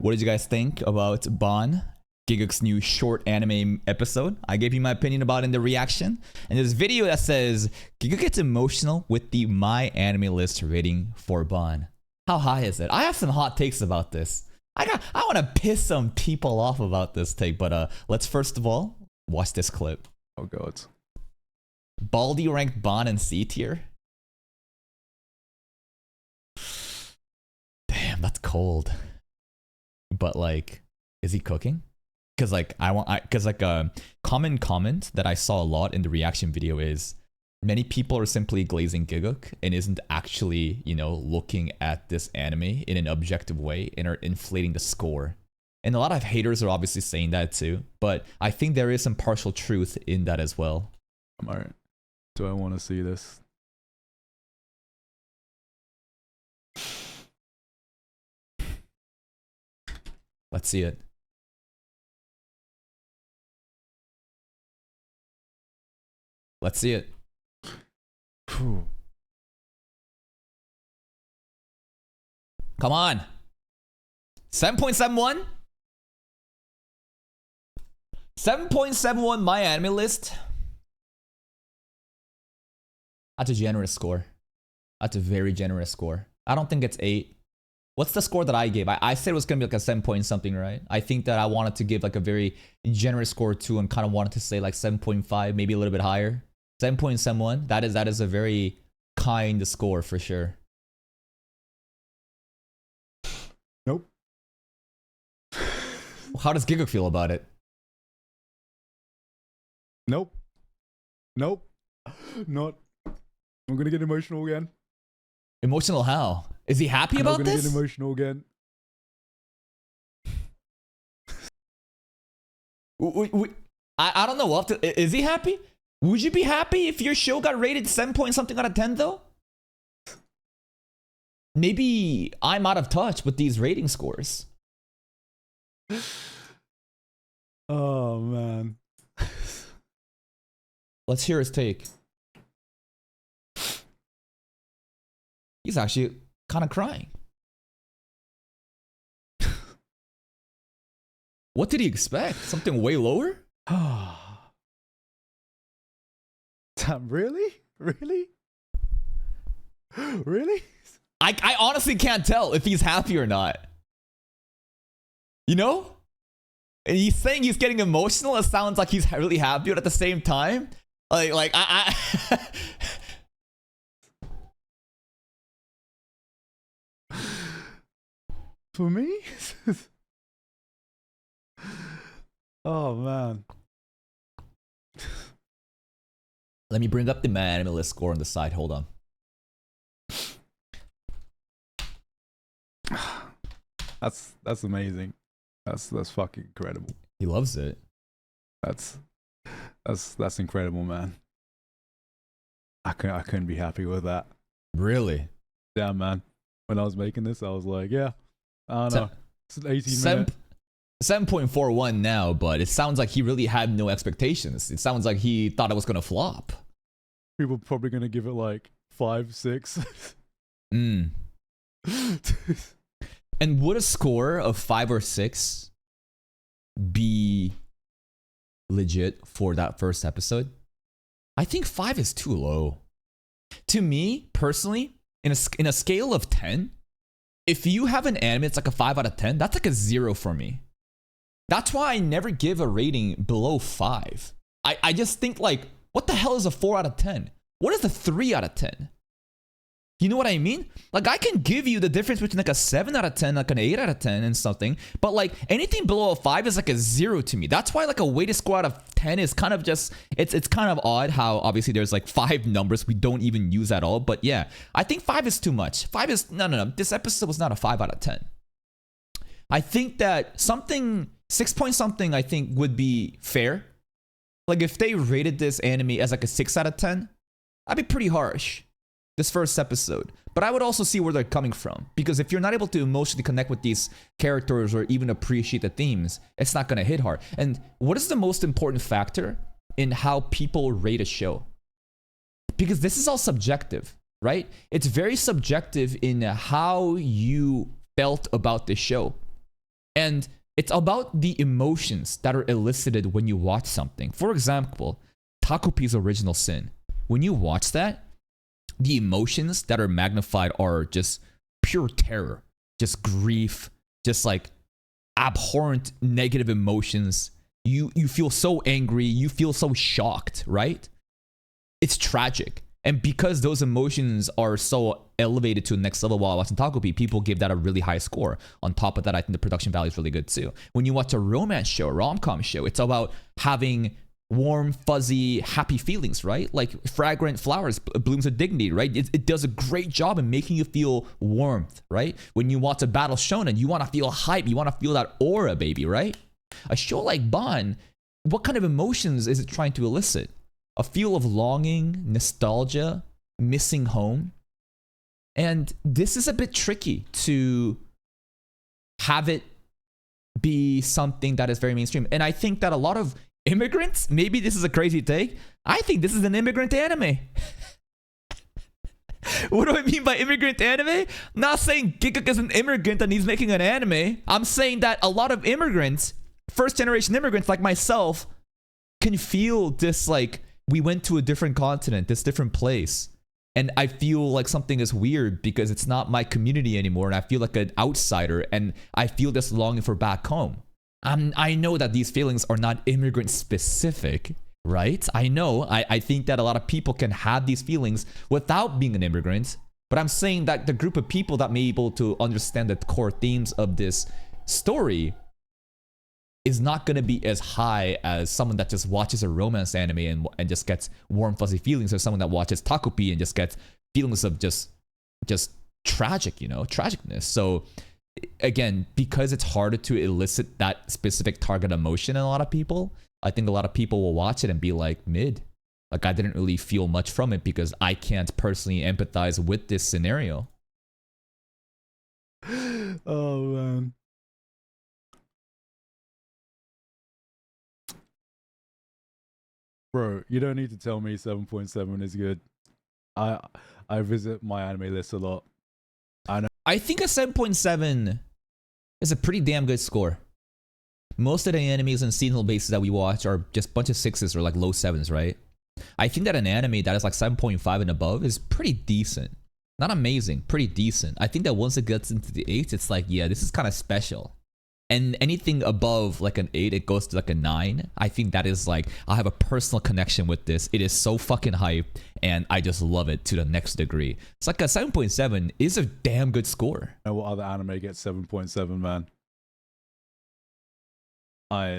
What did you guys think about Baan, Gigguk's new short anime episode? I gave you my opinion about it in the reaction. And this video that says Gigguk gets emotional with the MyAnimeList rating for Baan. How high is it? I have some hot takes about this. I want to piss some people off about this take, but let's first of all watch this clip. Oh god. Baldy ranked Baan in C tier. Damn, that's cold. But like, is he cooking? Because like a common comment that I saw a lot in the reaction video is many people are simply glazing Gigguk and isn't actually, you know, looking at this anime in an objective way and are inflating the score. And a lot of haters are obviously saying that too, but I think there is some partial truth in that as well. Alright. Do I want to see this? Let's see it. Let's see it. Whew. Come on. 7.71? 7.71 MyAnimeList. That's a generous score. That's a very generous score. I don't think it's 8. What's the score that I gave? I said it was going to be like a 7 point something, right? I think that I wanted to give like a very generous score too and kind of wanted to say like 7.5, maybe a little bit higher. 7.71. That is a very kind score for sure. Nope. How does Gigguk feel about it? Nope. Nope. Not. I'm gonna get emotional again. Emotional how? Is he happy about this? I'm gonna get emotional again. I don't know. Is he happy? Would you be happy if your show got rated 7 point something out of 10 though? Maybe I'm out of touch with these rating scores. Oh man. Let's hear his take. He's actually kind of crying. What did he expect? Something way lower? Damn, really? Really? Really? I honestly can't tell if he's happy or not. You know? And he's saying he's getting emotional. It sounds like he's really happy, but at the same time, like I For me? Oh man. Let me bring up the MyAnimeList score on the side. Hold on. That's amazing. That's fucking incredible. He loves it. That's incredible, man. I couldn't be happy with that. Really? Yeah, man. When I was making this, I was like, yeah, I don't know. It's 18 minutes. 7.41 now, but it sounds like he really had no expectations. It sounds like he thought it was gonna flop. People probably gonna give it like 5, 6. And would a score of 5 or 6 be legit for that first episode? I think 5 is too low. To me, personally, in a scale of 10, if you have an anime it's like a 5 out of 10, that's like a 0 for me. That's why I never give a rating below 5. I just think like, what the hell is a 4 out of 10? What is a 3 out of 10? You know what I mean? Like I can give you the difference between like a 7 out of 10, like an 8 out of 10 and something. But like anything below a 5 is like a 0 to me. That's why like a weighted score out of 10 is kind of just, it's kind of odd how obviously there's like 5 numbers we don't even use at all. But yeah, I think 5 is too much. 5 is, no. This episode was not a 5 out of 10. I think that something, 6 point something I think would be fair. Like if they rated this anime as like a 6 out of 10, that'd be pretty harsh. This first episode. But I would also see where they're coming from. Because if you're not able to emotionally connect with these characters or even appreciate the themes, it's not going to hit hard. And what is the most important factor in how people rate a show? Because this is all subjective, right? It's very subjective in how you felt about the show. And it's about the emotions that are elicited when you watch something. For example, Takopi's Original Sin. When you watch that, the emotions that are magnified are just pure terror, just grief, just like abhorrent negative emotions. You feel so angry, you feel so shocked, right? It's tragic. And because those emotions are so elevated to the next level while watching Takopi, people give that a really high score. On top of that, I think the production value is really good too. When you watch a romance show, a rom-com show, it's about having warm, fuzzy, happy feelings, right? Like Fragrant Flowers blooms with dignity, right? It does a great job in making you feel warmth, right? When you watch a battle shonen, you want to feel hype, you want to feel that aura, baby, right? A show like Baan, what kind of emotions is it trying to elicit? A feel of longing, nostalgia, missing home. And this is a bit tricky to have it be something that is very mainstream. And I think that a lot of immigrants, maybe this is a crazy take, I think this is an immigrant anime. What do I mean by immigrant anime? I'm not saying Gigguk is an immigrant and he's making an anime. I'm saying that a lot of immigrants, first generation immigrants like myself, can feel this like, we went to a different continent, this different place. And I feel like something is weird because it's not my community anymore. And I feel like an outsider. And I feel this longing for back home. I know that these feelings are not immigrant specific, right? I know. I think that a lot of people can have these feelings without being an immigrant. But I'm saying that the group of people that may be able to understand the core themes of this story is not going to be as high as someone that just watches a romance anime and just gets warm fuzzy feelings, or someone that watches Takopi and just gets feelings of just tragic, you know, tragicness. So again, because it's harder to elicit that specific target emotion in a lot of people, I think a lot of people will watch it and be like, mid. Like, I didn't really feel much from it because I can't personally empathize with this scenario. Oh man. Bro, you don't need to tell me 7.7 is good. I visit MyAnimeList a lot. I know. I think a 7.7 is a pretty damn good score. Most of the animes and seasonal bases that we watch are just a bunch of 6s or like low 7s, right? I think that an anime that is like 7.5 and above is pretty decent. Not amazing, pretty decent. I think that once it gets into the 8s, it's like, yeah, this is kind of special. And anything above like an 8, it goes to like a 9. I think that is like, I have a personal connection with this. It is so fucking hype, and I just love it to the next degree. It's like a 7.7 is a damn good score. I know what other anime gets 7.7, man.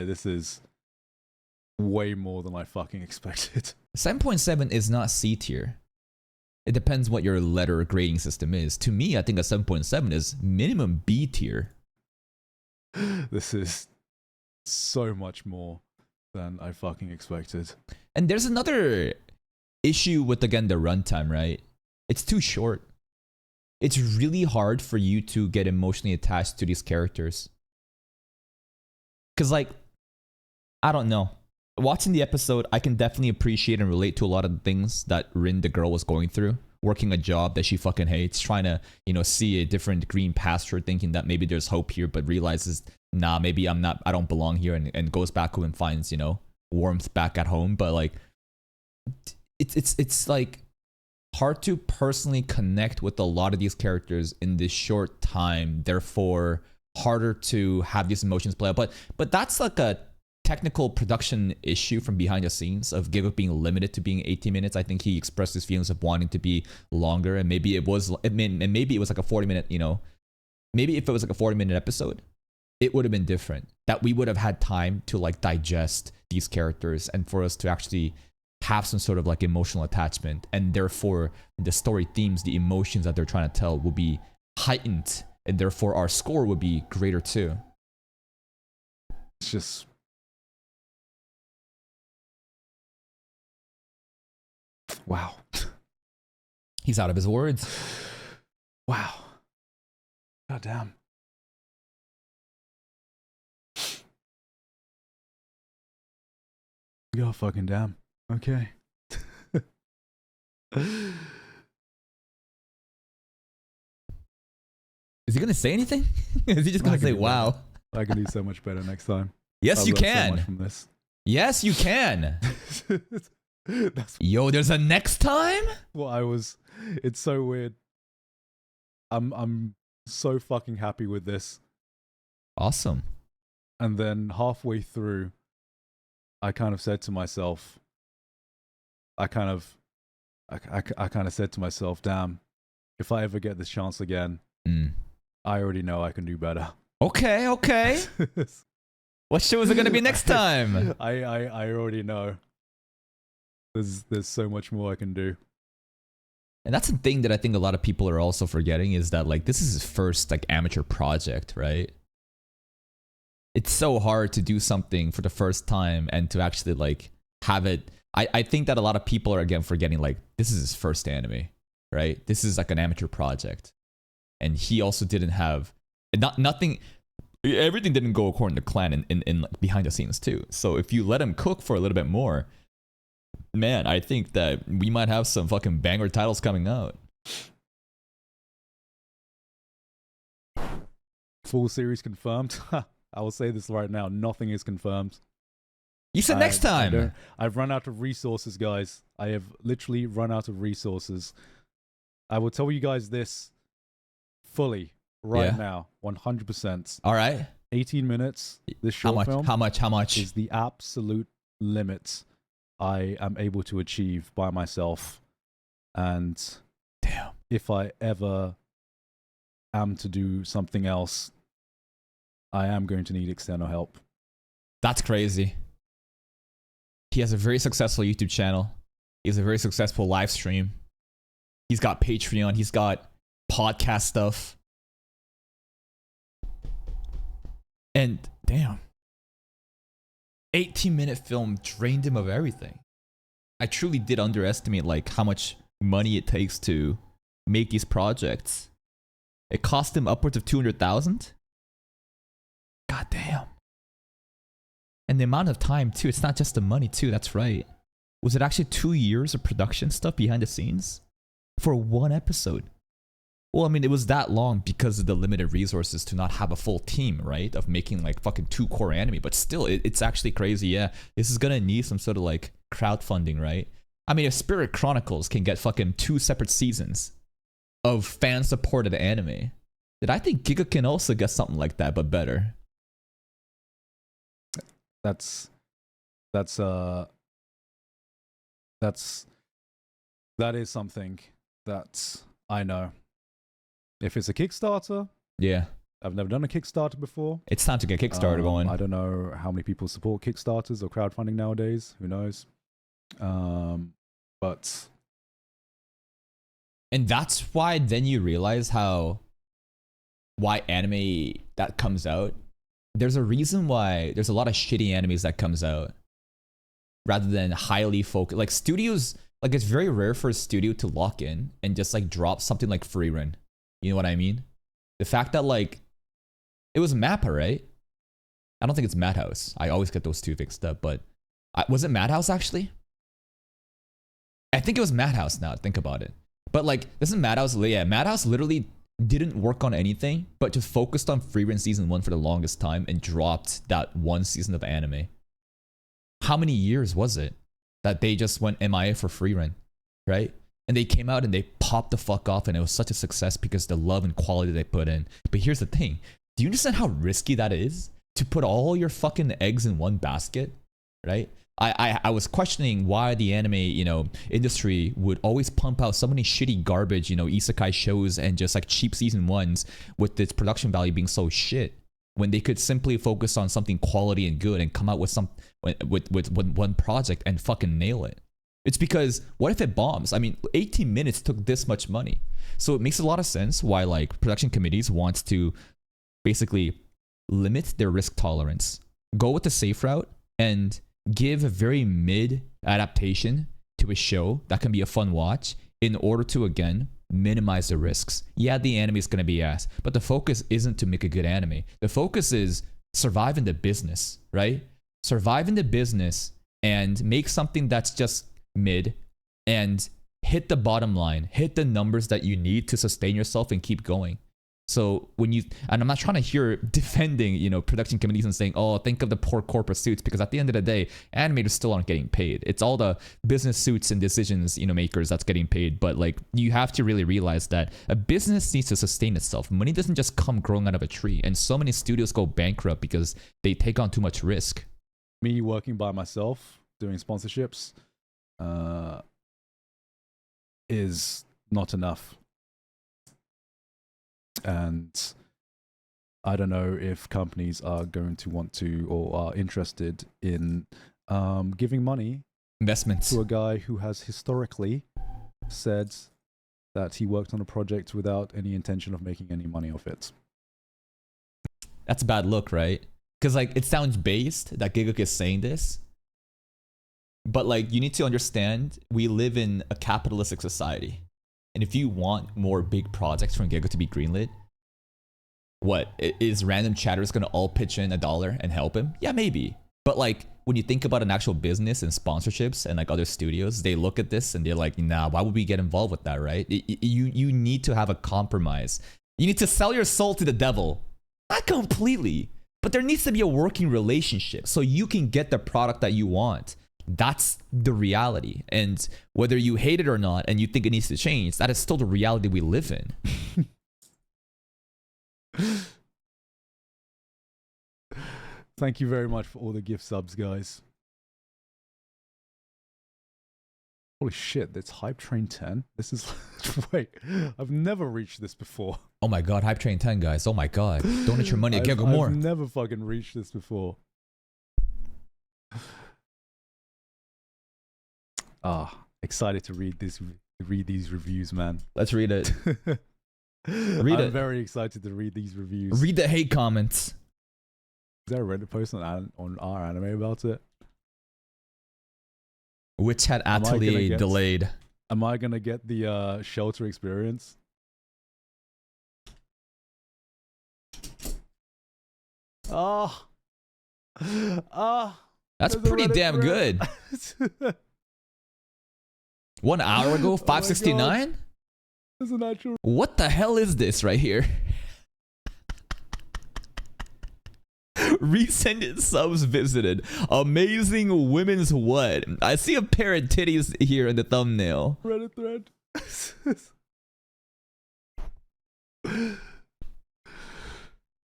This is way more than I fucking expected. 7.7 is not C tier. It depends what your letter grading system is. To me, I think a 7.7 is minimum B tier. This is so much more than I fucking expected. And there's another issue with, again, the runtime, right? It's too short. It's really hard for you to get emotionally attached to these characters. Because, like, I don't know. Watching the episode, I can definitely appreciate and relate to a lot of the things that Rin, the girl, was going through. Working a job that she fucking hates, trying to, you know, see a different green pasture, thinking that maybe there's hope here, but realizes, nah, maybe I don't belong here, and goes back home and finds, you know, warmth back at home. But like, it's like hard to personally connect with a lot of these characters in this short time. Therefore, harder to have these emotions play out. But that's like a technical production issue from behind the scenes of Gigguk being limited to being 18 minutes. I think he expressed his feelings of wanting to be longer, and maybe it was like a 40-minute, you know, maybe if it was like a 40-minute episode, it would have been different. That we would have had time to like digest these characters and for us to actually have some sort of like emotional attachment, and therefore the story themes, the emotions that they're trying to tell will be heightened, and therefore our score would be greater too. It's just, wow. He's out of his words. Wow. God damn. God fucking damn. Okay. Is he gonna say anything? Is he just gonna say wow? I can do so much better next time. Yes, I've you learned so much can. from this. Yes, you can. That's Yo, there's a next time? what I was. It's so weird. I'm so fucking happy with this. Awesome. And then halfway through, I kind of said to myself, I kind of said to myself, damn, if I ever get this chance again, I already know I can do better. Okay. What show is it gonna be next time? I already know. There's so much more I can do. And that's the thing that I think a lot of people are also forgetting is that like this is his first like amateur project, right? It's so hard to do something for the first time and to actually like have it. I think that a lot of people are again forgetting like this is his first anime, right? This is like an amateur project. And he also didn't have nothing. Everything didn't go according to plan in like behind the scenes too. So if you let him cook for a little bit more, man, I think that we might have some fucking banger titles coming out. Full series confirmed. I will say this right now. Nothing is confirmed. You said next time. I've run out of resources, guys. I have literally run out of resources. I will tell you guys this fully right now, 100%. All right. 18 minutes. This short film. How much? Is the absolute limit I am able to achieve by myself. And damn, if I ever am to do something else, I am going to need external help. That's crazy. He has a very successful YouTube channel. He has a very successful live stream. He's got Patreon. He's got podcast stuff. And damn, 18-minute film drained him of everything. I truly did underestimate like how much money it takes to make these projects. It cost him upwards of 200,000. God damn. And the amount of time too. It's not just the money too. That's right. Was it actually 2 years of production stuff behind the scenes for one episode? Well, I mean, it was that long because of the limited resources to not have a full team, right? Of making like fucking 2 core anime. But still, it's actually crazy. Yeah, this is gonna need some sort of like crowdfunding, right? I mean, if Spirit Chronicles can get fucking 2 separate seasons of fan-supported anime, then I think Gigguk can also get something like that, but better. That is something that I know. If it's a Kickstarter, Yeah. I've never done a Kickstarter before. It's time to get Kickstarter going. I don't know how many people support Kickstarters or crowdfunding nowadays. Who knows? But and that's why then you realize why anime that comes out. There's a reason why there's a lot of shitty animes that comes out rather than highly focused. Like studios, like it's very rare for a studio to lock in and just like drop something like Free Run. You know what I mean? The fact that like it was Mappa, right? I don't think it's Madhouse. I always get those two mixed up, but was it Madhouse actually? I think it was Madhouse now, think about it. But like, doesn't Madhouse, yeah, Madhouse literally didn't work on anything, but just focused on Free Run Season 1 for the longest time and dropped that one season of anime. How many years was it that they just went MIA for Free Run, right? And they came out and they popped the fuck off and it was such a success because the love and quality they put in. But here's the thing. Do you understand how risky that is? To put all your fucking eggs in one basket, right? I was questioning why the anime, industry would always pump out so many shitty garbage, isekai shows and just like cheap season 1s with its production value being so shit when they could simply focus on something quality and good and come out with with one project and fucking nail it. It's because what if it bombs? I mean, 18 minutes took this much money. So it makes a lot of sense why like production committees wants to basically limit their risk tolerance, go with the safe route and give a very mid adaptation to a show that can be a fun watch in order to, again, minimize the risks. Yeah, the anime is going to be ass, but the focus isn't to make a good anime. The focus is survive in the business, right? Survive in the business and make something that's just mid and hit the bottom line, hit the numbers that you need to sustain yourself and keep going. So when you, and I'm not trying to hear defending, you know, production committees and saying, oh, think of the poor corporate suits, because at the end of the day, animators still aren't getting paid. It's all the business suits and decisions, you know, makers that's getting paid. But like, you have to really realize that a business needs to sustain itself. Money doesn't just come growing out of a tree. And so many studios go bankrupt because they take on too much risk. Me working by myself, doing sponsorships, is not enough. And I don't know if companies are going to want to or are interested in giving money Investments to a guy who has historically said that he worked on a project without any intention of making any money off it. That's a bad look, right? Because like, it sounds based that Gigguk is saying this, but like, you need to understand, we live in a capitalistic society. And if you want more big projects from Gigguk to be greenlit, what, is random chatters gonna all pitch in $1 and help him? Yeah, maybe. But like, when you think about an actual business and sponsorships and like other studios, they look at this and they're like, nah, why would we get involved with that, right? You need to have a compromise. You need to sell your soul to the devil. Not completely, but there needs to be a working relationship so you can get the product that you want. That's the reality. And whether you hate it or not and you think it needs to change, that is still the reality we live in. Thank you very much for all the gift subs, guys. Holy shit, that's Hype Train 10. This is... Wait, I've never reached this before. Oh my god, Hype Train 10, guys. Oh my god. Donate your money at Gigguk more. I've never fucking reached this before. Excited to read these reviews, man. Let's read it. I'm very excited to read these reviews. Read the hate comments. Is there a Reddit post on our anime about it? Which had Atelier delayed. Am I gonna get the shelter experience? That's pretty damn good. 1 hour ago, 569? There's an actual... What the hell is this right here? Recent subs visited. Amazing women's what? I see a pair of titties here in the thumbnail. Reddit thread.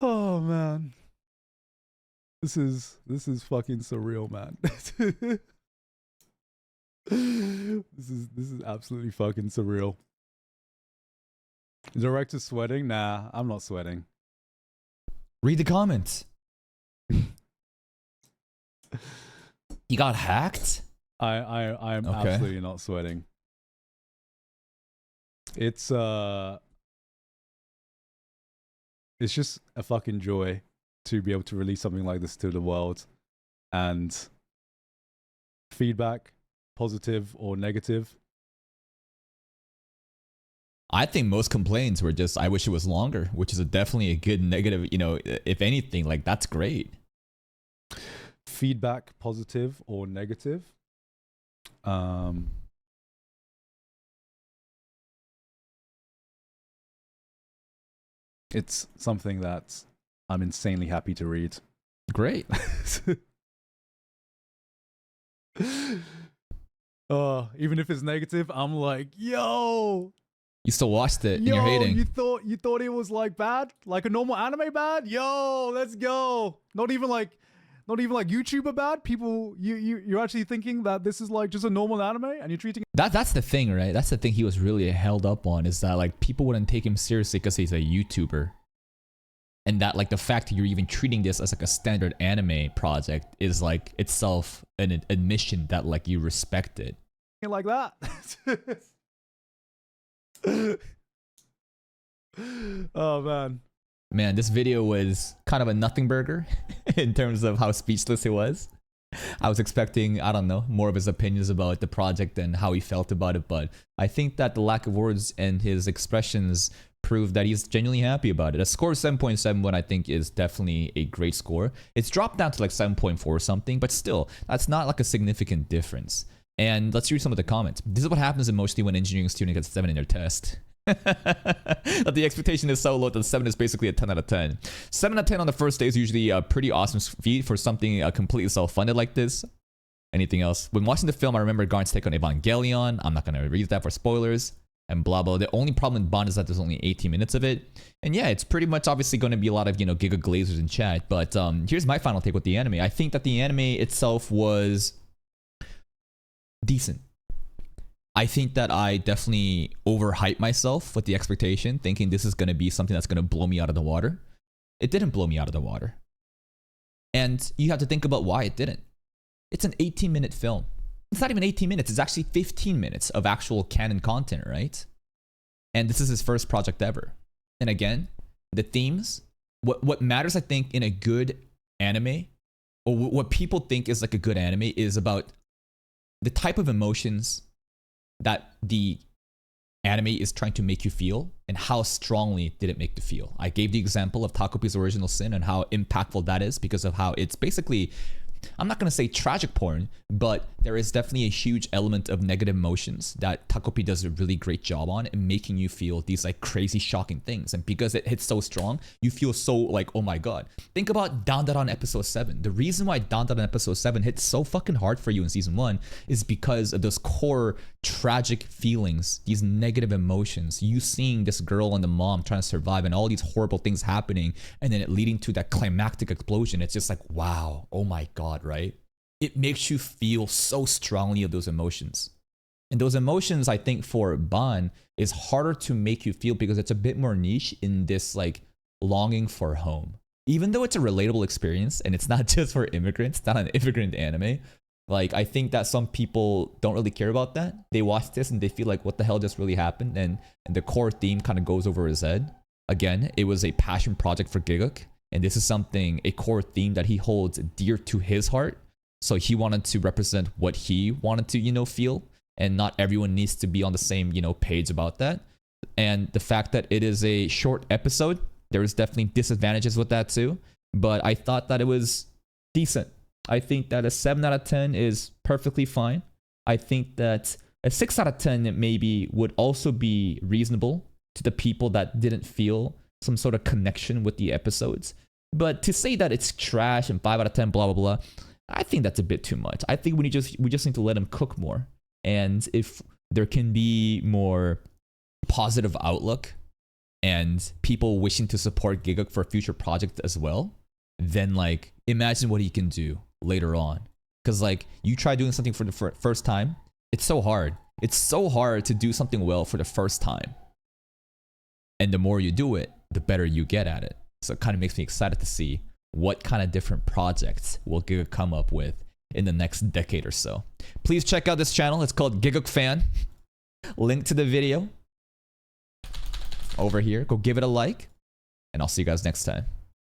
Oh man. This is fucking surreal, man. This is absolutely fucking surreal. Director sweating? Nah, I'm not sweating. Read the comments. You got hacked? I'm okay. Absolutely not sweating. It's just a fucking joy to be able to release something like this to the world, and feedback, positive or negative. I think most complaints were just, I wish it was longer, which is definitely a good negative, you know, if anything, like that's great. Feedback, positive or negative. It's something that I'm insanely happy to read. Great. Even if it's negative, I'm like, yo. You still watched it and you're hating. You thought it was like bad? Like a normal anime bad? Yo, let's go. Not even like YouTuber bad. People, you're actually thinking that this is like just a normal anime and you're treating that's the thing, right? That's the thing he was really held up on, is that like people wouldn't take him seriously because he's a YouTuber. And that like the fact that you're even treating this as like a standard anime project is like itself an admission that like you respect it. Like that. Oh man, this video was kind of a nothing burger in terms of how speechless it was. I was expecting, I don't know, more of his opinions about the project and how he felt about it, but I think that the lack of words and his expressions prove that he's genuinely happy about it. A score of 7.71 I think is definitely a great score. It's dropped down to like 7.4 or something, but still, that's not like a significant difference. And let's read some of the comments. This is what happens mostly when engineering student gets 7 in their test. that the expectation is so low that 7 is basically a 10 out of 10. 7 out of 10 on the first day is usually a pretty awesome feat for something completely self-funded like this. Anything else? When watching the film, I remember Garn's take on Evangelion. I'm not going to read that for spoilers. And blah, blah. The only problem with Baan is that there's only 18 minutes of it. And yeah, it's pretty much obviously going to be a lot of, Gigguk glazers in chat. But here's my final take with the anime. I think that the anime itself was decent. I think that I definitely overhyped myself with the expectation, thinking this is going to be something that's going to blow me out of the water. It didn't blow me out of the water. And you have to think about why it didn't. It's an 18-minute film. It's not even 18 minutes. It's actually 15 minutes of actual canon content, right? And this is his first project ever. And again, the themes, what matters, I think, in a good anime, or what people think is like a good anime, is about the type of emotions that the anime is trying to make you feel and how strongly did it make you feel. I gave the example of Takopi's Original Sin and how impactful that is because of how it's basically, I'm not going to say tragic porn, but there is definitely a huge element of negative emotions that Takopi does a really great job on in making you feel these like crazy shocking things. And because it hits so strong, you feel so like, oh my god. Think about Dandadan episode 7. The reason why Dandadan episode 7 hits so fucking hard for you in season 1 is because of those core tragic feelings, these negative emotions, you seeing this girl and the mom trying to survive and all these horrible things happening, and then it leading to that climactic explosion. It's just like, wow, oh my god, right? It makes you feel so strongly of those emotions. And those emotions, I think, for Baan is harder to make you feel because it's a bit more niche in this like longing for home. Even though it's a relatable experience and it's not just for immigrants, it's not an immigrant anime. Like, I think that some people don't really care about that. They watch this and they feel like, what the hell just really happened? And the core theme kind of goes over his head. Again, it was a passion project for Gigguk. And this is something, a core theme that he holds dear to his heart. So he wanted to represent what he wanted to, feel. And not everyone needs to be on the same, page about that. And the fact that it is a short episode, there is definitely disadvantages with that too. But I thought that it was decent. I think that a 7 out of 10 is perfectly fine. I think that a 6 out of 10 maybe would also be reasonable to the people that didn't feel some sort of connection with the episodes. But to say that it's trash and 5 out of 10, blah, blah, blah, I think that's a bit too much. I think we just need to let him cook more. And if there can be more positive outlook and people wishing to support Gigguk for a future project as well, then like imagine what he can do later on. Because like you try doing something for the first time, it's so hard. It's so hard to do something well for the first time. And the more you do it, the better you get at it. So it kind of makes me excited to see what kind of different projects will Gigguk come up with in the next decade or so. Please check out this channel. It's called Gigguk Fan. Link to the video over here. Go give it a like. And I'll see you guys next time.